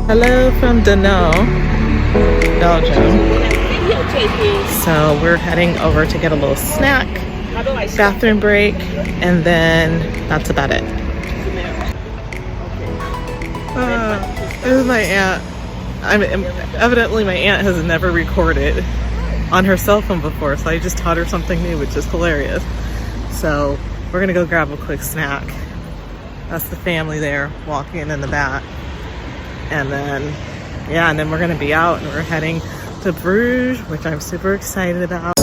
Hello from Dinant, Belgium. So we're heading over to get a little snack, bathroom break, and then that's about it. This is my aunt. Evidently my aunt has never recorded on her cell phone before, so I just taught her something new, which is hilarious. So we're gonna go grab a quick snack. That's the family there walking in the back. And then, yeah, and then we're gonna be out and we're heading to Bruges, which I'm super excited about.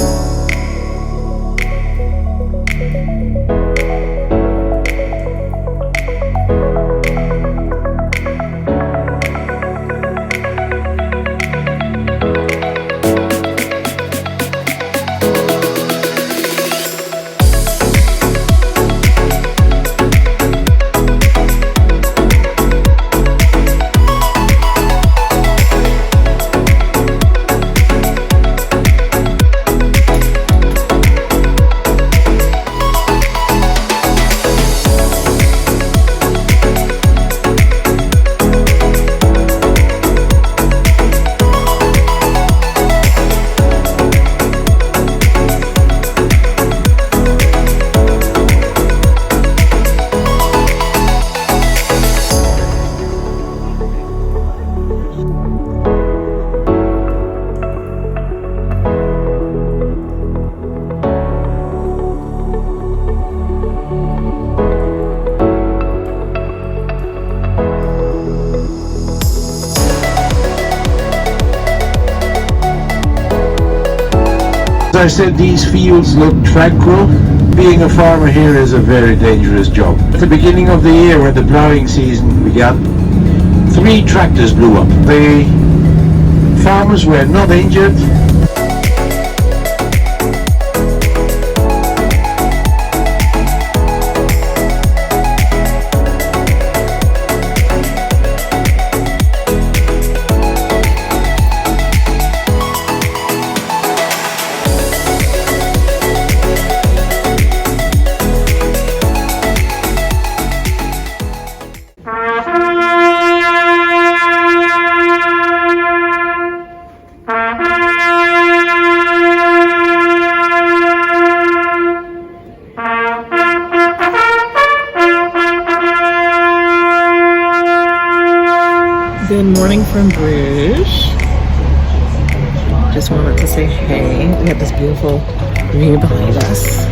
As I said, these fields look tranquil. Being a farmer here is a very dangerous job. At the beginning of the year, when the ploughing season began, 3 tractors blew up. The farmers were not injured. Good morning from Bruges. Just wanted to say hey. We have this beautiful view behind us.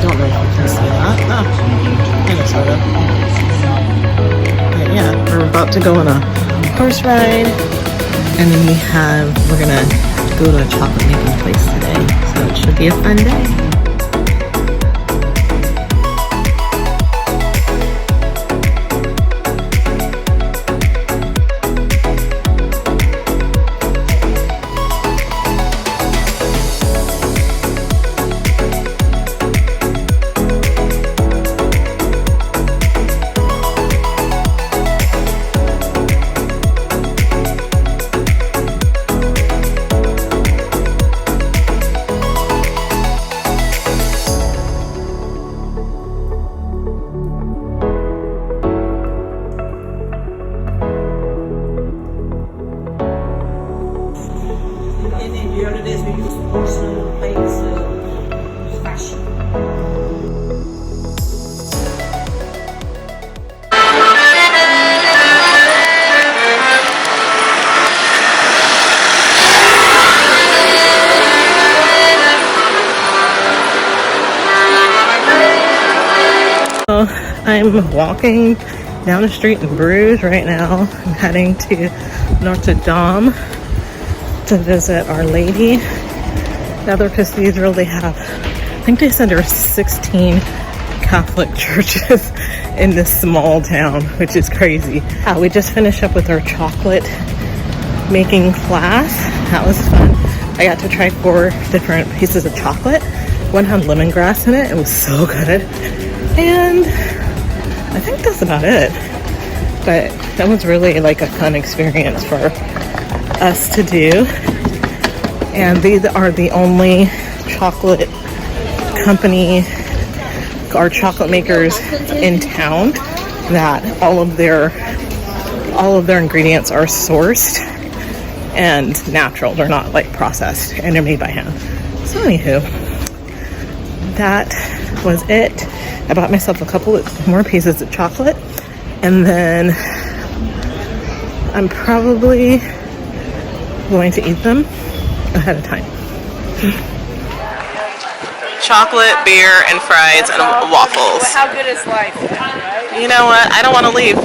Don't know if you can see that. Kind of, sort of. But yeah, we're about to go on a horse ride. And then we're gonna go to a chocolate making place today. So it should be a fun day. I'm walking down the street in Bruges right now. I'm heading to Notre Dame to visit Our Lady. The other cathedral they have, I think they said there are 16 Catholic churches in this small town, which is crazy. We just finished up with our chocolate making class. That was fun. I got to try 4 different pieces of chocolate. One had lemongrass in it. It was so good. And I think that's about it. But that was really like a fun experience for us to do. And these are the only chocolate company or chocolate makers in town that all all of their ingredients are sourced and natural. They're not like processed, and they're made by hand. So anywho, that was it. I bought myself a couple of more pieces of chocolate, and then I'm probably going to eat them ahead of time. Chocolate, beer, and fries, and waffles. How good is life? You know what? I don't want to leave.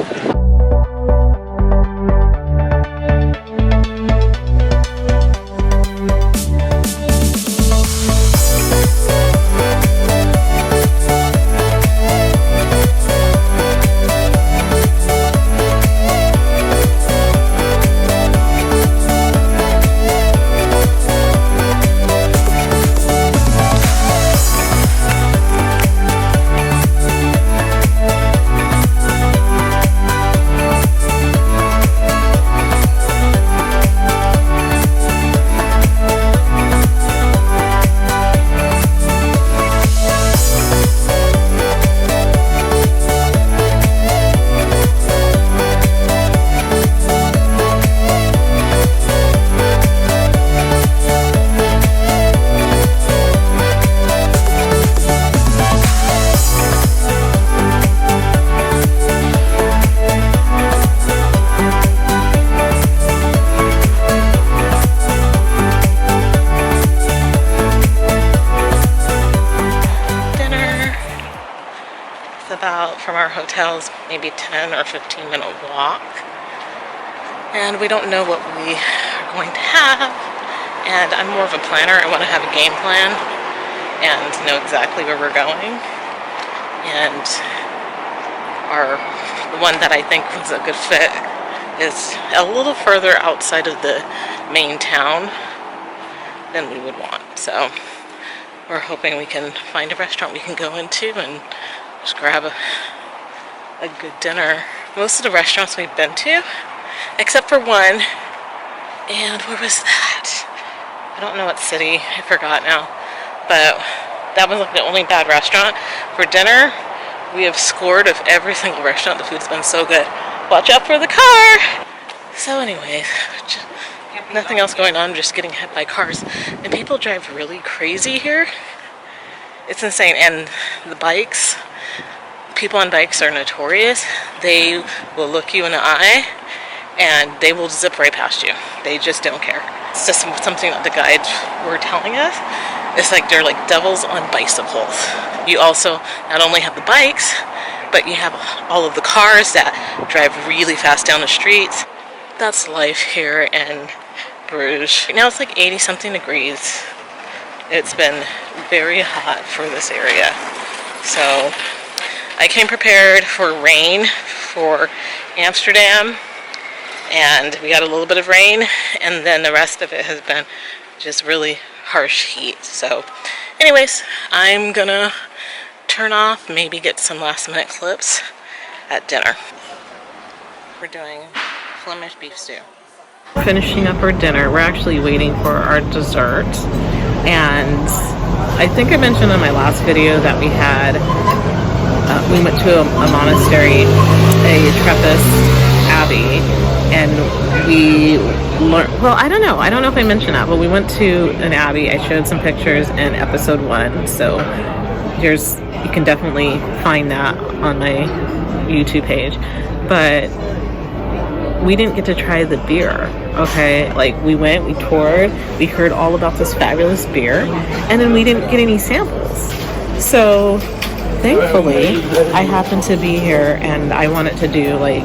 From our hotels, maybe 10 or 15-minute walk, and we don't know what we are going to have, and I'm more of a planner. I want to have a game plan and know exactly where we're going, and the one that I think was a good fit is a little further outside of the main town than we would want, so we're hoping we can find a restaurant we can go into and just grab a good dinner. Most of the restaurants we've been to, except for one, and where was that? I don't know what city, I forgot now, but that was like the only bad restaurant. For dinner, we have scored of every single restaurant. The food's been so good. Watch out for the car! So anyways, nothing else going on, just getting hit by cars. And people drive really crazy here. It's insane. And the bikes, people on bikes are notorious. They will look you in the eye and they will zip right past you. They just don't care. It's just something that the guides were telling us. It's like they're like devils on bicycles. You also not only have the bikes, but you have all of the cars that drive really fast down the streets. That's life here in Bruges. Right now it's like 80 something degrees. It's been very hot for this area. So I came prepared for rain for Amsterdam, and we got a little bit of rain, and then the rest of it has been just really harsh heat. So anyways, I'm gonna turn off, maybe get some last minute clips at dinner. We're doing Flemish beef stew. Finishing up our dinner. We're actually waiting for our dessert, and I think I mentioned in my last video that we went to a monastery, a Trappist abbey, and we learned, well, I don't know if I mentioned that, but we went to an abbey. I showed some pictures in episode 1, so you can definitely find that on my YouTube page. But we didn't get to try the beer, okay? Like, we went, we toured, we heard all about this fabulous beer, and then we didn't get any samples. So thankfully, I happened to be here, and I wanted to do, like,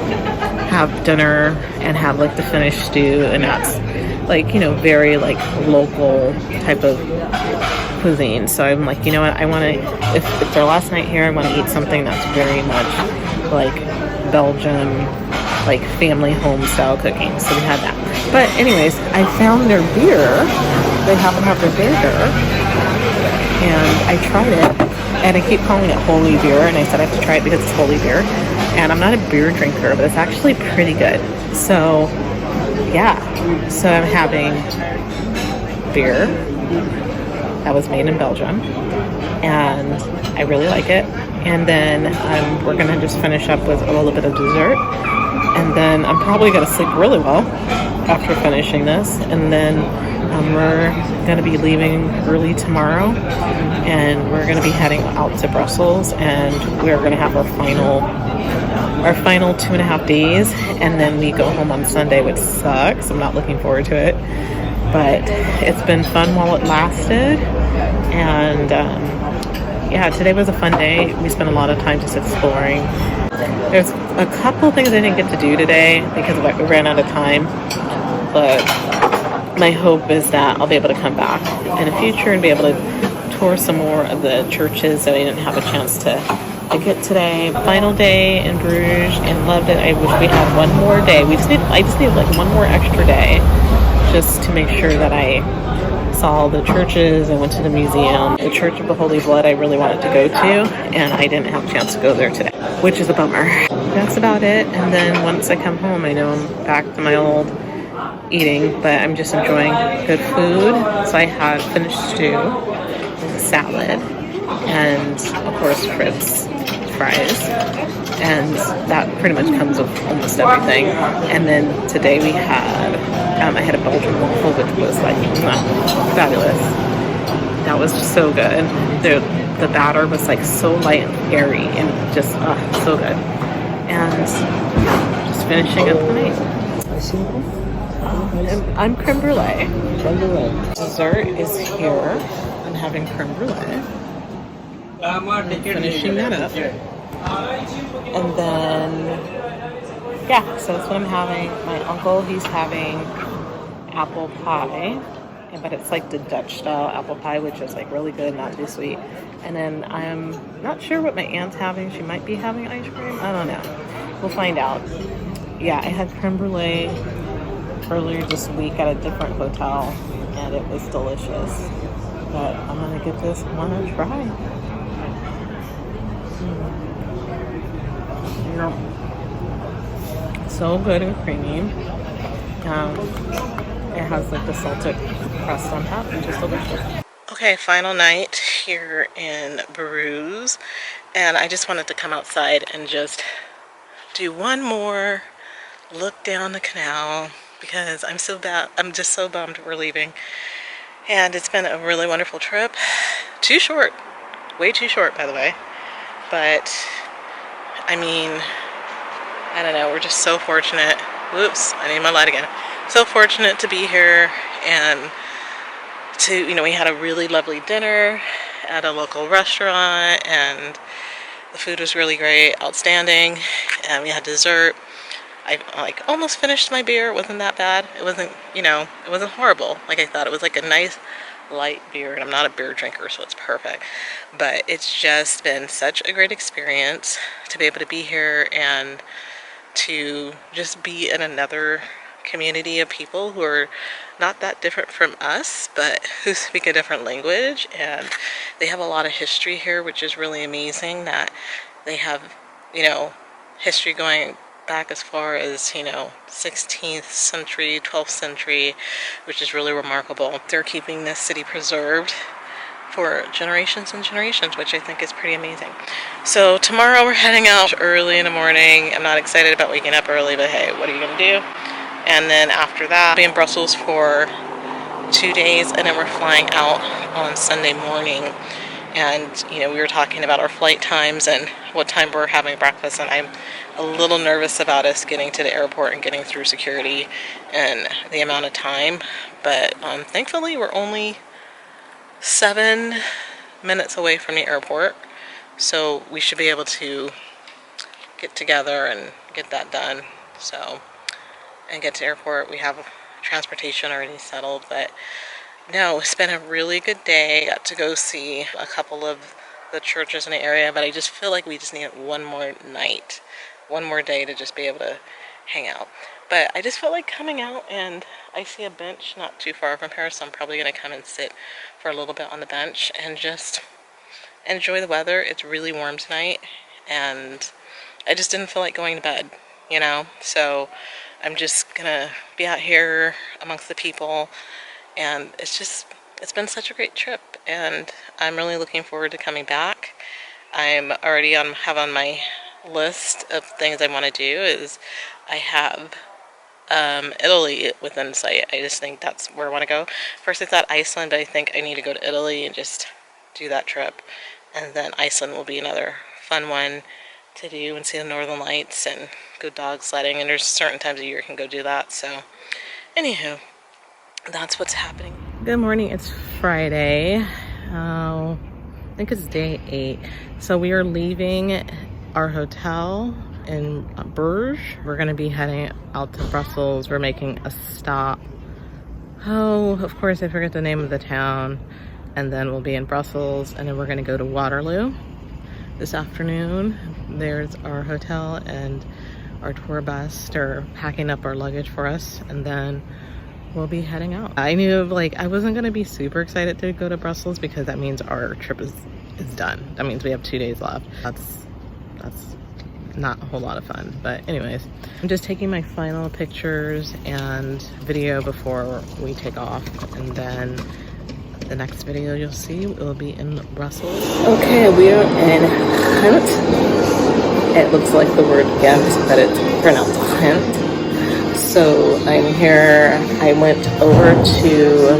have dinner and have, like, the Finnish stew, and that's, like, you know, very, like, local type of cuisine. So I'm like, you know what, I want to, if it's our last night here, I want to eat something that's very much, like, Belgian, like, family home style cooking. So we had that. But anyways, I found their beer. They happen to have their beer here, and I tried it. And I keep calling it holy beer, and I said I have to try it because it's holy beer. And I'm not a beer drinker, but it's actually pretty good. So, yeah. So I'm having beer that was made in Belgium, and I really like it. And then we're gonna just finish up with a little bit of dessert, and And then I'm probably going to sleep really well after finishing this. And then we're going to be leaving early tomorrow. And we're going to be heading out to Brussels. And we're going to have our final 2.5 days. And then we go home on Sunday, which sucks. I'm not looking forward to it. But it's been fun while it lasted. And yeah, today was a fun day. We spent a lot of time just exploring. There's a couple things I didn't get to do today because we ran out of time, but my hope is that I'll be able to come back in the future and be able to tour some more of the churches that I didn't have a chance to get today. Final day in Bruges, and loved it. I wish we had one more day. I just need like one more extra day just to make sure that I saw the churches. I went to the museum. The Church of the Holy Blood I really wanted to go to, and I didn't have a chance to go there today, which is a bummer. That's about it. And then once I come home, I know I'm back to my old eating, but I'm just enjoying good food. So I had finished stew, salad, and of course Fritz fries, and that pretty much comes with almost everything. And then today we had I had a Belgian waffle, which was like fabulous. That was so good. The batter was like so light and airy, and just so good. And just finishing up the night. I'm creme brulee. Dessert is here. I'm having creme brulee. I'm finishing that up. And then, yeah, so that's what I'm having. My uncle, he's having apple pie, but it's like the Dutch style apple pie, which is like really good, not too sweet. And then I'm not sure what my aunt's having. She might be having ice cream. I don't know. We'll find out. Yeah, I had creme brulee earlier this week at a different hotel, and it was delicious. But I'm gonna give this one a try. So good and creamy. It has like the salted crust on top, which is delicious. Okay, final night here in Bruges, and I just wanted to come outside and just do one more look down the canal because I'm just so bummed we're leaving. And it's been a really wonderful trip. Too short, way too short, by the way. But I mean, I don't know, we're just so fortunate. Whoops, I need my light again. So fortunate to be here, and to, we had a really lovely dinner at a local restaurant, and the food was really great, outstanding, and we had dessert. I like almost finished my beer. It wasn't that bad. It wasn't, it wasn't horrible like I thought. It was like a nice light beer, and I'm not a beer drinker, so it's perfect. But it's just been such a great experience to be able to be here and to just be in another community of people who are not that different from us, but who speak a different language, and they have a lot of history here, which is really amazing. That they have, history going back as far as 16th century, 12th century, which is really remarkable. They're keeping this city preserved for generations and generations, which I think is pretty amazing. So tomorrow we're heading out early in the morning. I'm not excited about waking up early, but hey, what are you gonna do? And then after that, I'll be in Brussels for 2 days, and then we're flying out on Sunday morning. And we were talking about our flight times and what time we're having breakfast, and I'm a little nervous about us getting to the airport and getting through security and the amount of time. But thankfully we're only 7 minutes away from the airport, so we should be able to get together and get that done. And get to airport. We have transportation already settled, but no, it's been a really good day. Got to go see a couple of the churches in the area, but I just feel like we just need one more night, one more day to just be able to hang out. But I just felt like coming out, and I see a bench not too far from here, so I'm probably going to come and sit for a little bit on the bench and just enjoy the weather. It's really warm tonight, and I just didn't feel like going to bed, so I'm just gonna be out here amongst the people, and it's been such a great trip, and I'm really looking forward to coming back. I'm already have on my list of things I want to do is I have Italy within sight. I just think that's where I want to go. First I thought Iceland, but I think I need to go to Italy and just do that trip. And then Iceland will be another fun one to do and see the northern lights and go dog sledding. And there's certain times of year you can go do that. So anywho, that's what's happening. Good morning. It's Friday. I think it's day 8. So we are leaving our hotel in Bruges. We're going to be heading out to Brussels. We're making a stop. Oh, of course I forget the name of the town. And then we'll be in Brussels, and then we're going to go to Waterloo this afternoon. There's our hotel, and our tour bus are packing up our luggage for us, and then we'll be heading out. I knew like I wasn't going to be super excited to go to Brussels because that means our trip is done. That means we have 2 days left. That's not a whole lot of fun, but anyways, I'm just taking my final pictures and video before we take off, and then the next video you'll see will be in Brussels. Okay, we are in Ghent. It looks like the word Ghent, but it's pronounced Ghent. So I'm here. I went over to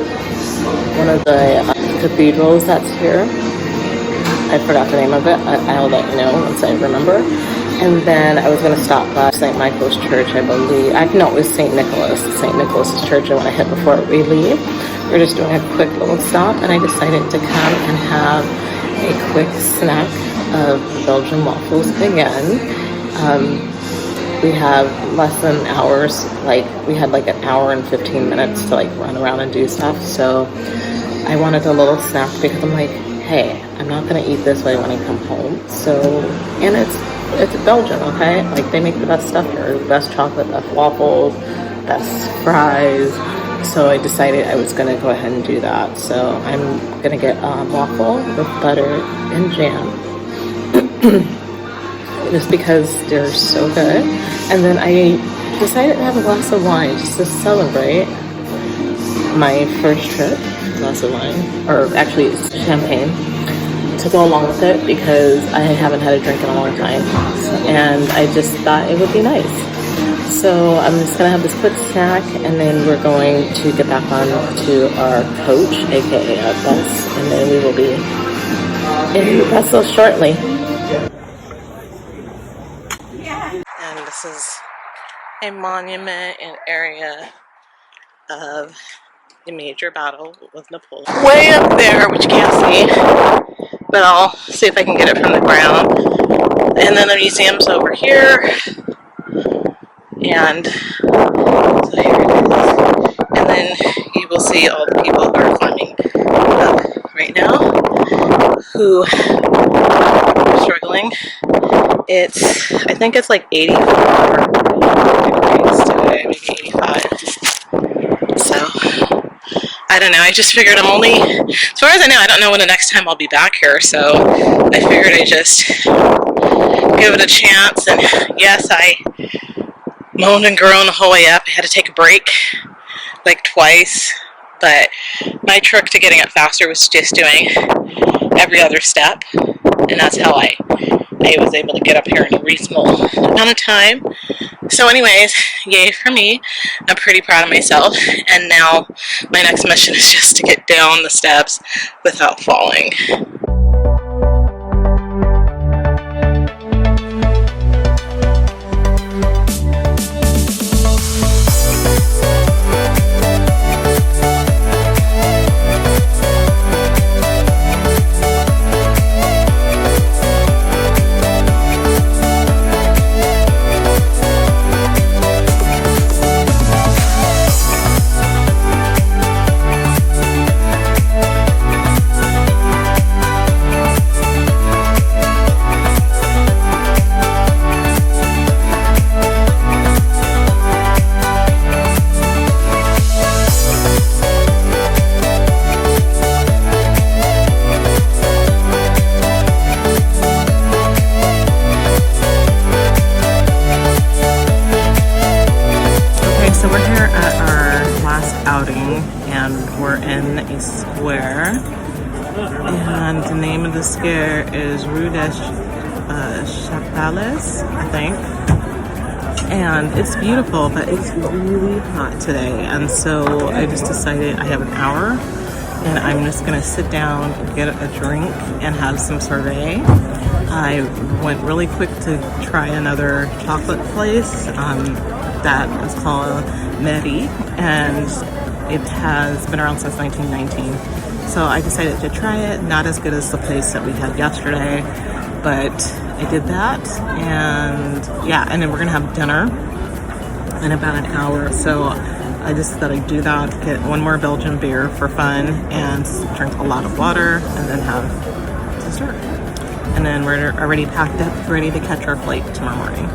one of the cathedrals that's here. I forgot the name of it. I'll let you know once I remember. And then I was going to stop by St. Michael's Church, I believe. No, it was St. Nicholas. St. Nicholas's Church I want to hit before we leave. We're just doing a quick little stop, and I decided to come and have a quick snack of Belgian waffles again. We have less than hours, like we had like an hour and 15 minutes to like run around and do stuff. So I wanted a little snack because I'm like, hey, I'm not going to eat this when I come home. So, and it's Belgian, okay? Like they make the best stuff here, the best chocolate, best waffles, best fries. So I decided I was going to go ahead and do that. So I'm going to get a waffle with butter and jam. Just because they're so good. And then I decided to have a glass of wine just to celebrate my first trip. Glass of wine, or actually it's champagne, to go along with it because I haven't had a drink in a long time. And I just thought it would be nice. So I'm just going to have this quick snack, and then we're going to get back on to our coach, aka our bus, and then we will be in Brussels shortly. And this is a monument and area of a major battle with Napoleon. Way up there, which you can't see, but I'll see if I can get it from the ground. And then the museum's over here. And so here it is. And then you will see all the people who are climbing up right now who are struggling. I think it's like 84 degrees today, maybe 85. So, I don't know, I just figured I'm only, as far as I know, I don't know when the next time I'll be back here, so I figured I'd just give it a chance. And yes, I moaned and groaned the whole way up. I had to take a break like twice, but my trick to getting up faster was just doing every other step, and that's how I was able to get up here in a reasonable amount of time. So anyways, yay for me. I'm pretty proud of myself, and now my next mission is just to get down the steps without falling. We're in a square, and the name of the square is Rue des Chapelles, I think. And it's beautiful, but it's really hot today. And so I just decided I have an hour and I'm just gonna sit down, get a drink, and have some sorbet. I went really quick to try another chocolate place that is called Mairie, and it has been around since 1919. So I decided to try it. Not as good as the place that we had yesterday, but I did that. And yeah, and then we're gonna have dinner in about an hour. So I just thought I'd do that, get one more Belgian beer for fun, and drink a lot of water, and then have dessert. And then we're already packed up, ready to catch our flight tomorrow morning.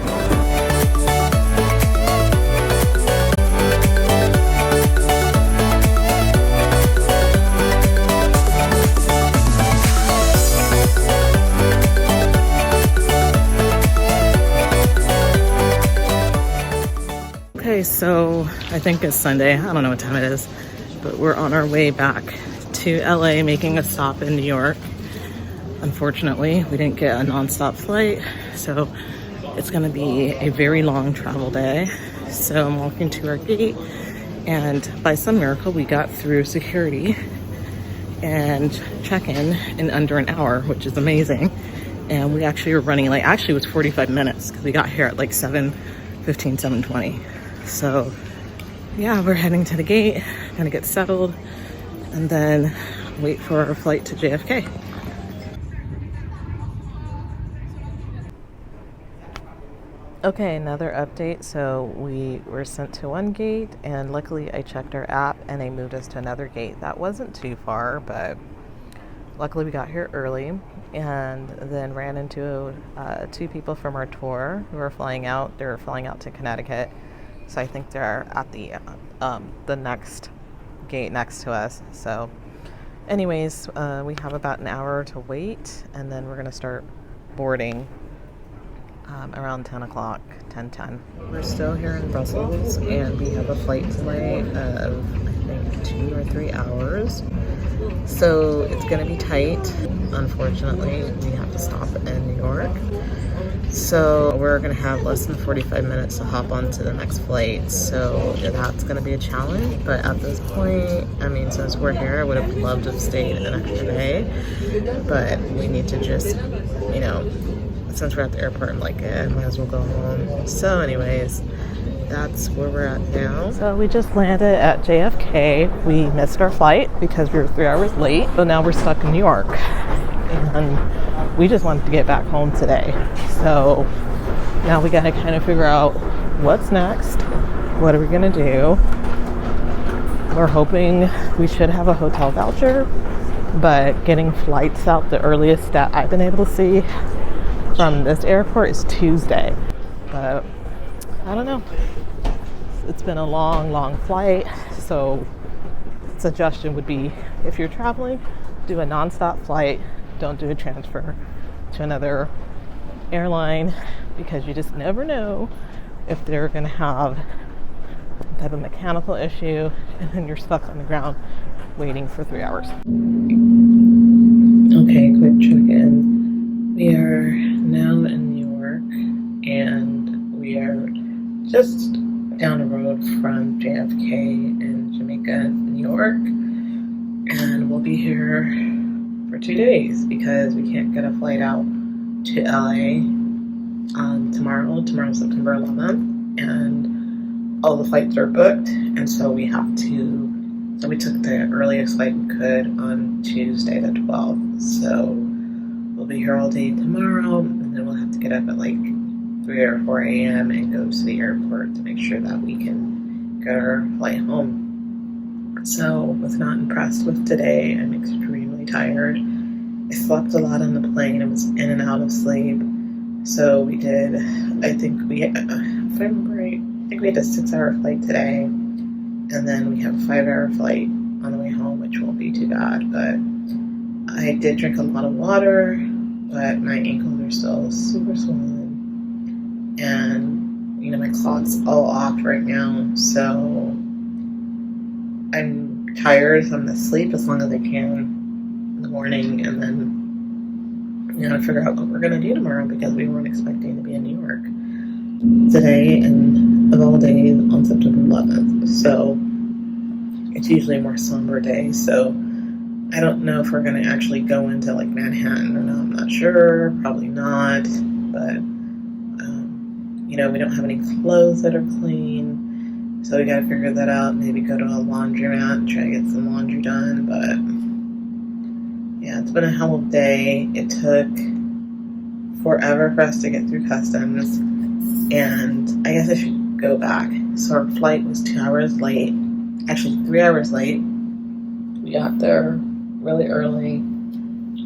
Okay, so I think it's Sunday. I don't know what time it is, but we're on our way back to LA, making a stop in New York. Unfortunately, we didn't get a non-stop flight, so it's gonna be a very long travel day. So I'm walking to our gate, and by some miracle, we got through security and check-in in under an hour, which is amazing. And we actually were running late. Actually, it was 45 minutes because we got here at like 7:15, 7:20. So yeah, we're heading to the gate, gonna get settled, and then wait for our flight to JFK. Okay, another update. So we were sent to one gate, and luckily I checked our app and they moved us to another gate. That wasn't too far, but luckily we got here early, and then ran into two people from our tour who were flying out. They were flying out to Connecticut, so I think they're at the next gate next to us. So anyways, we have about an hour to wait, and then we're gonna start boarding around 10 o'clock, 10:10. We're still here in Brussels, and we have a flight delay of, I think, 2 or 3 hours. So it's gonna be tight. Unfortunately, we have to stop in New York. So we're gonna have less than 45 minutes to hop onto the next flight. So that's gonna be a challenge. But at this point, I mean, since we're here, I would have loved to have stayed an extra day. But we need to just, you know, since we're at the airport, I'm like, might as well go home. So anyways, that's where we're at now. So we just landed at JFK. We missed our flight because we were 3 hours late. So now we're stuck in New York. And we just wanted to get back home today. So now we gotta kind of figure out what's next. What are we gonna do? We're hoping we should have a hotel voucher, but getting flights out, the earliest that I've been able to see from this airport is Tuesday. But I don't know. It's been a long flight, so suggestion would be, if you're traveling, do a non-stop flight. Don't do a transfer to another airline, because you just never know if they're going to have some type of mechanical issue, and then you're stuck on the ground waiting for 3 hours. Okay, quick check-in. We are now in New York, and we are just down the road from JFK in Jamaica, New York, and we'll be here for 2 days because we can't get a flight out to LA tomorrow, September 11th, and all the flights are booked, and so we took the earliest flight we could on Tuesday the 12th. So we'll be here all day tomorrow, and then we'll have to get up at like 3 or 4 a.m. and go to the airport to make sure that we can get our flight home. So was not impressed with today. I'm extremely tired. I slept a lot on the plane. I was in and out of sleep. So we did, I think we had a 6-hour flight today, and then we have a 5-hour flight on the way home, which won't be too bad. But I did drink a lot of water, but my ankles are still super swollen, and you know, my clock's all off right now, so I'm tired, so I'm gonna sleep as long as I can in the morning, and then we gotta figure out what we're gonna do tomorrow because we weren't expecting to be in New York today and of all days on September 11th. So it's usually a more somber day. So I don't know if we're gonna actually go into like Manhattan or not. I'm not sure. Probably not. But we don't have any clothes that are clean. So we gotta figure that out. Maybe go to a laundromat, try to get some laundry done. But yeah, it's been a hell of a day. It took forever for us to get through customs. And I guess I should go back. So our flight was 2 hours late. Actually, 3 hours late. We got there really early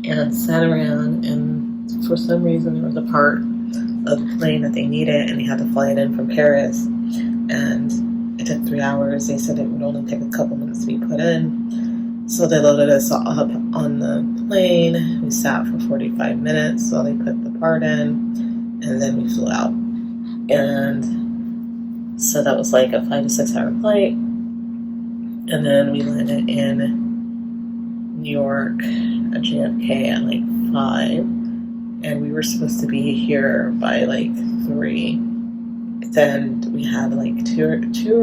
and sat around. And for some reason, there was a part of the plane that they needed. And they had to fly it in from Paris. And it took 3 hours. They said it would only take a couple minutes to be put in. So they loaded us up on the plane. We sat for 45 minutes. So they put the part in. And then we flew out. And so that was like a 5 to 6 hour flight. And then we landed in New York at JFK at like 5. And we were supposed to be here by like 3. Then we had like 2 or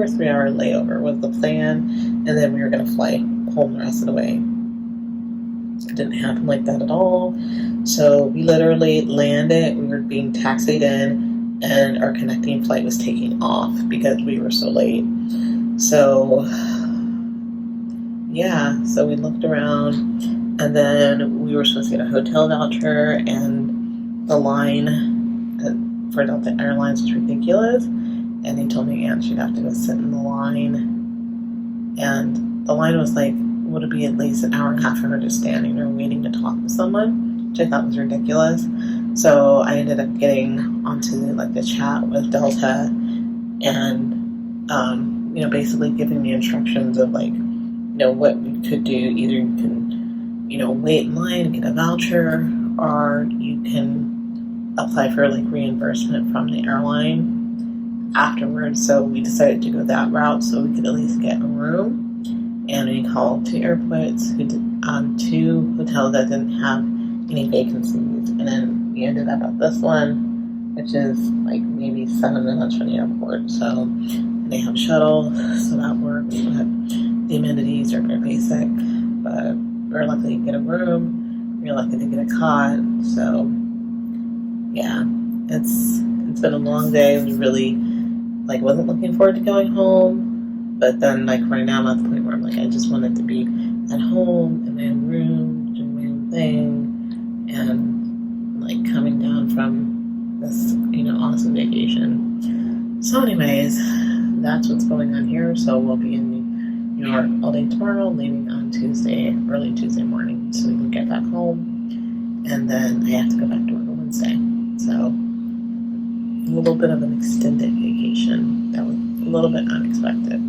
3 hour layover was the plan. And then we were going to fly home the rest of the way. It didn't happen like that at all. So we literally landed. We were being taxied in. And our connecting flight was taking off because we were so late. So, yeah. So we looked around. And then we were supposed to get a hotel voucher. And the line for Delta Airlines was ridiculous. And they told me Aunt she'd have to go sit in the line. And the line was like, would it be at least an hour and a half for her just standing there waiting to talk to someone, which I thought was ridiculous. So I ended up getting onto like the chat with Delta and, basically giving me instructions of like, what we could do. Either you can, wait in line and get a voucher, or you can apply for like reimbursement from the airline afterwards. So we decided to go that route so we could at least get a room. And we called 2 airports, 2 hotels that didn't have any vacancies. And then we ended up at this one, which is like maybe 7 minutes from the airport. So they have a shuttle, so that works. But the amenities are very basic. But we're lucky to get a room. We're lucky to get a cot. So yeah, it's been a long day. We really wasn't looking forward to going home. But then, right now, I'm at the point where I'm I just wanted to be at home, in my own room, doing my own thing, and, coming down from this, awesome vacation. So anyways, that's what's going on here. So we'll be in New York all day tomorrow, leaving on early Tuesday morning, so we can get back home. And then I have to go back to work on Wednesday. So, a little bit of an extended vacation. That was a little bit unexpected.